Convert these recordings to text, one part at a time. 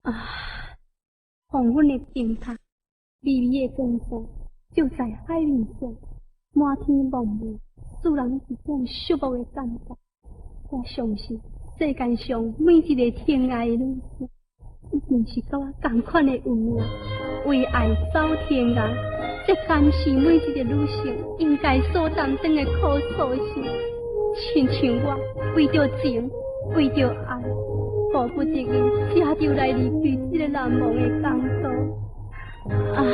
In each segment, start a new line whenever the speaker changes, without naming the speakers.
啊，黄昏的平塔，微微的光线，照在海面上，满天茫茫，使人一种寂寞的感觉。我相信世界上每一个疼爱的女性，一定是甲我同款的有命，为爱走天涯。这敢是每一个女性应该所担当的苦楚心。亲像我为着情，为着爱，迫不得已才就来离开这个难忘的港都。啊！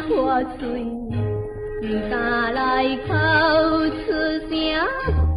破嘴，不敢来口出声。